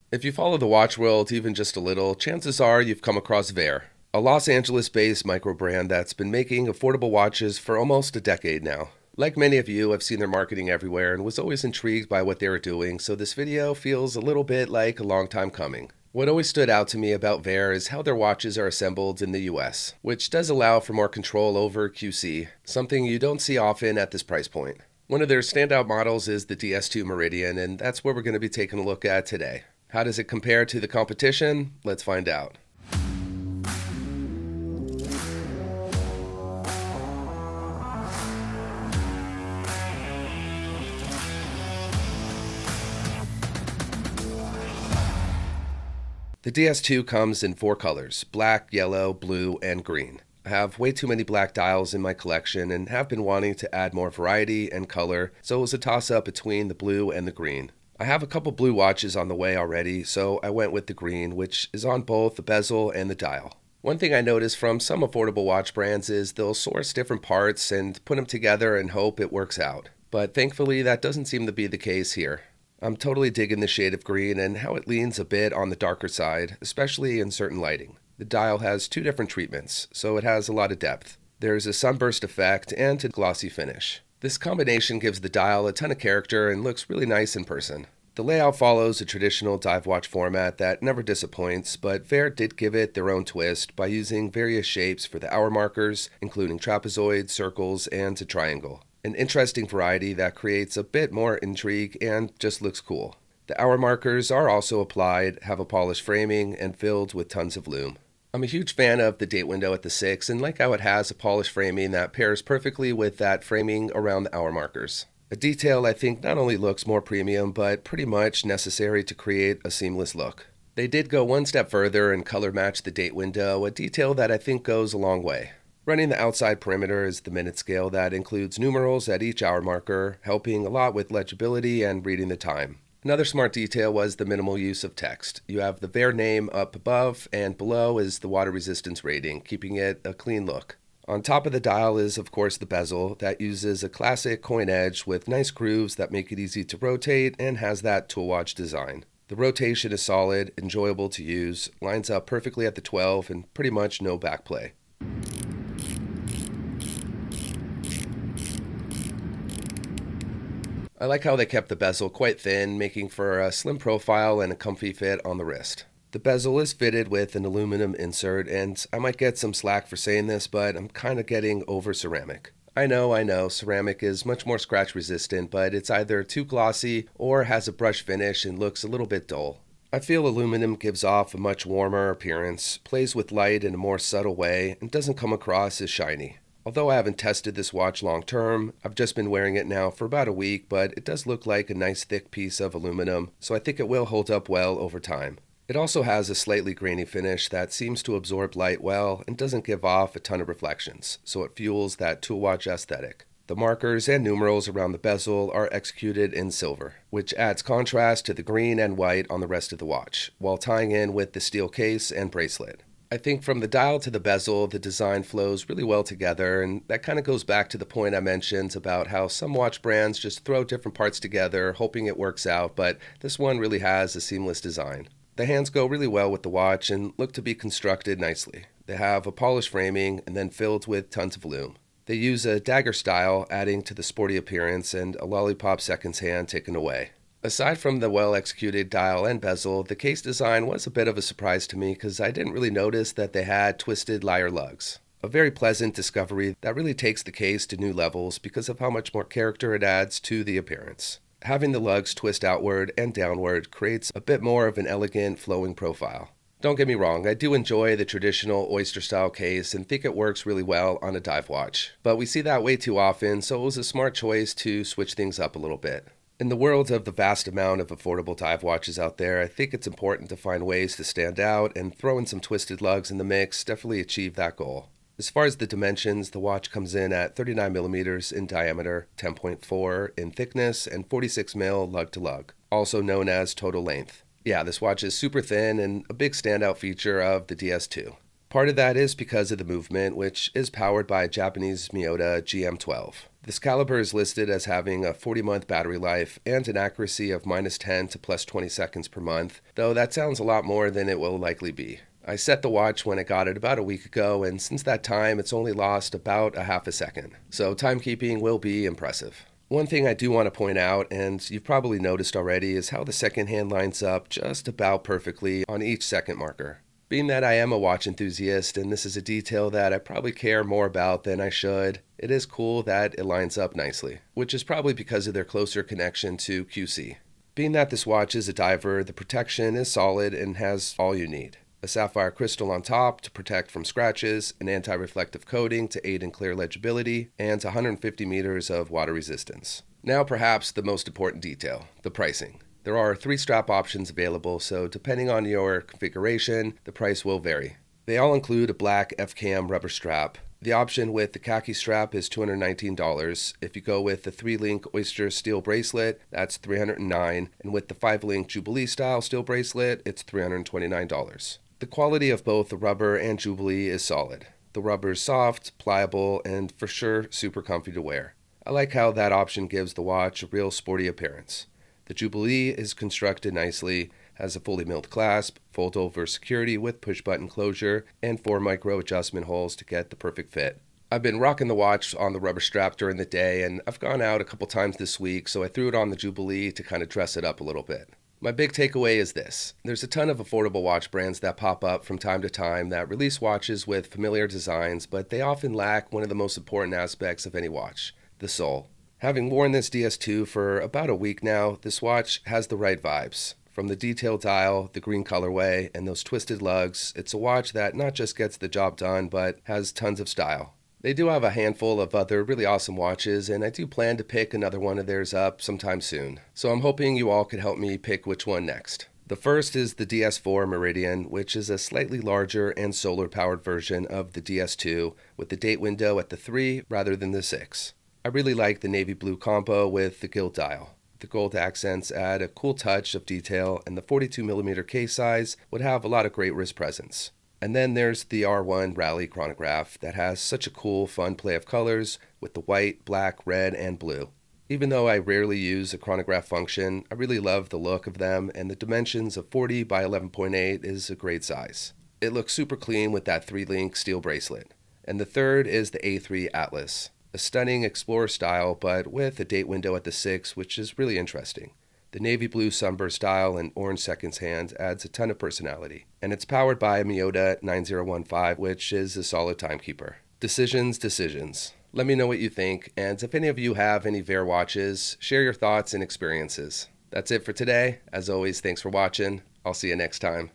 If you follow the watch world even just a little, chances are you've come across Vaer, a Los Angeles-based microbrand that's been making affordable watches for almost a decade now. Like many of you, I've seen their marketing everywhere and was always intrigued by what they were doing, so this video feels a little bit like a long time coming. What always stood out to me about Vaer is how their watches are assembled in the US, which does allow for more control over QC, something you don't see often at this price point. One of their standout models is the DS2 Meridian, and that's what we're going to be taking a look at today. How does it compare to the competition? Let's find out. The DS2 comes in 4 colors: black, yellow, blue, and green. I have way too many black dials in my collection and have been wanting to add more variety and color, so it was a toss-up between the blue and the green. I have a couple blue watches on the way already, so I went with the green, which is on both the bezel and the dial. One thing I noticed from some affordable watch brands is they'll source different parts and put them together and hope it works out. But thankfully, that doesn't seem to be the case here. I'm totally digging the shade of green and how it leans a bit on the darker side, especially in certain lighting. The dial has 2 different treatments, so it has a lot of depth. There's a sunburst effect and a glossy finish. This combination gives the dial a ton of character and looks really nice in person. The layout follows a traditional dive watch format that never disappoints, but Vaer did give it their own twist by using various shapes for the hour markers, including trapezoids, circles, and a triangle. An interesting variety that creates a bit more intrigue and just looks cool. The hour markers are also applied, have a polished framing, and filled with tons of lume. I'm a huge fan of the date window at the 6 and like how it has a polished framing that pairs perfectly with that framing around the hour markers. A detail I think not only looks more premium, but pretty much necessary to create a seamless look. They did go one step further and color match the date window, a detail that I think goes a long way. Running the outside perimeter is the minute scale that includes numerals at each hour marker, helping a lot with legibility and reading the time. Another smart detail was the minimal use of text. You have the Vaer name up above, and below is the water resistance rating, keeping it a clean look. On top of the dial is, of course, the bezel that uses a classic coin edge with nice grooves that make it easy to rotate and has that tool watch design. The rotation is solid, enjoyable to use, lines up perfectly at the 12, and pretty much no backplay. I like how they kept the bezel quite thin, making for a slim profile and a comfy fit on the wrist. The bezel is fitted with an aluminum insert, and I might get some slack for saying this, but I'm kind of getting over ceramic. I know, ceramic is much more scratch resistant, but it's either too glossy or has a brush finish and looks a little bit dull. I feel aluminum gives off a much warmer appearance, plays with light in a more subtle way, and doesn't come across as shiny. Although I haven't tested this watch long term, I've just been wearing it now for about a week, but it does look like a nice thick piece of aluminum, so I think it will hold up well over time. It also has a slightly grainy finish that seems to absorb light well and doesn't give off a ton of reflections, so it fuels that tool watch aesthetic. The markers and numerals around the bezel are executed in silver, which adds contrast to the green and white on the rest of the watch, while tying in with the steel case and bracelet. I think from the dial to the bezel, the design flows really well together, and that kind of goes back to the point I mentioned about how some watch brands just throw different parts together, hoping it works out, but this one really has a seamless design. The hands go really well with the watch and look to be constructed nicely. They have a polished framing and then filled with tons of lume. They use a dagger style, adding to the sporty appearance, and a lollipop seconds hand taken away. Aside from the well-executed dial and bezel, the case design was a bit of a surprise to me because I didn't really notice that they had twisted lyre lugs. A very pleasant discovery that really takes the case to new levels because of how much more character it adds to the appearance. Having the lugs twist outward and downward creates a bit more of an elegant, flowing profile. Don't get me wrong, I do enjoy the traditional oyster-style case and think it works really well on a dive watch. But we see that way too often, so it was a smart choice to switch things up a little bit. In the world of the vast amount of affordable dive watches out there, I think it's important to find ways to stand out, and throwing some twisted lugs in the mix definitely achieve that goal. As far as the dimensions, the watch comes in at 39mm in diameter, 10.4 in thickness, and 46mm lug to lug, also known as total length. Yeah, this watch is super thin and a big standout feature of the DS2. Part of that is because of the movement, which is powered by a Japanese Miyota GM12. This caliber is listed as having a 40-month battery life and an accuracy of -10 to +20 seconds per month, though that sounds a lot more than it will likely be. I set the watch when I got it about a week ago, and since that time it's only lost about a half a second, so timekeeping will be impressive. One thing I do want to point out, and you've probably noticed already, is how the second hand lines up just about perfectly on each second marker. Being that I am a watch enthusiast and this is a detail that I probably care more about than I should, it is cool that it lines up nicely, which is probably because of their closer connection to QC. Being that this watch is a diver, the protection is solid and has all you need. A sapphire crystal on top to protect from scratches, an anti-reflective coating to aid in clear legibility, and 150 meters of water resistance. Now perhaps the most important detail, the pricing. There are 3 strap options available, so depending on your configuration, the price will vary. They all include a black FKM rubber strap. The option with the khaki strap is $219. If you go with the 3-link Oyster steel bracelet, that's $309, and with the 5-link Jubilee style steel bracelet, it's $329. The quality of both the rubber and Jubilee is solid. The rubber is soft, pliable, and for sure super comfy to wear. I like how that option gives the watch a real sporty appearance. The Jubilee is constructed nicely, has a fully milled clasp, fold over security with push button closure, and 4 micro adjustment holes to get the perfect fit. I've been rocking the watch on the rubber strap during the day, and I've gone out a couple times this week, so I threw it on the Jubilee to kind of dress it up a little bit. My big takeaway is this. There's a ton of affordable watch brands that pop up from time to time that release watches with familiar designs, but they often lack one of the most important aspects of any watch, the sole. Having worn this DS2 for about a week now, this watch has the right vibes. From the detailed dial, the green colorway, and those twisted lugs, it's a watch that not just gets the job done, but has tons of style. They do have a handful of other really awesome watches, and I do plan to pick another one of theirs up sometime soon. So I'm hoping you all could help me pick which one next. The first is the DS4 Meridian, which is a slightly larger and solar-powered version of the DS2, with the date window at the 3 rather than the 6. I really like the navy blue combo with the gilt dial. The gold accents add a cool touch of detail, and the 42mm case size would have a lot of great wrist presence. And then there's the R1 Rally chronograph that has such a cool, fun play of colors with the white, black, red, and blue. Even though I rarely use a chronograph function, I really love the look of them, and the dimensions of 40 by 11.8 is a great size. It looks super clean with that 3-link steel bracelet. And the third is the A3 Atlas. A stunning Explorer style, but with a date window at the 6, which is really interesting. The navy blue sunburst dial and orange seconds hand adds a ton of personality. And it's powered by a Miyota 9015, which is a solid timekeeper. Decisions. Let me know what you think, and if any of you have any Vaer watches, share your thoughts and experiences. That's it for today. As always, thanks for watching. I'll see you next time.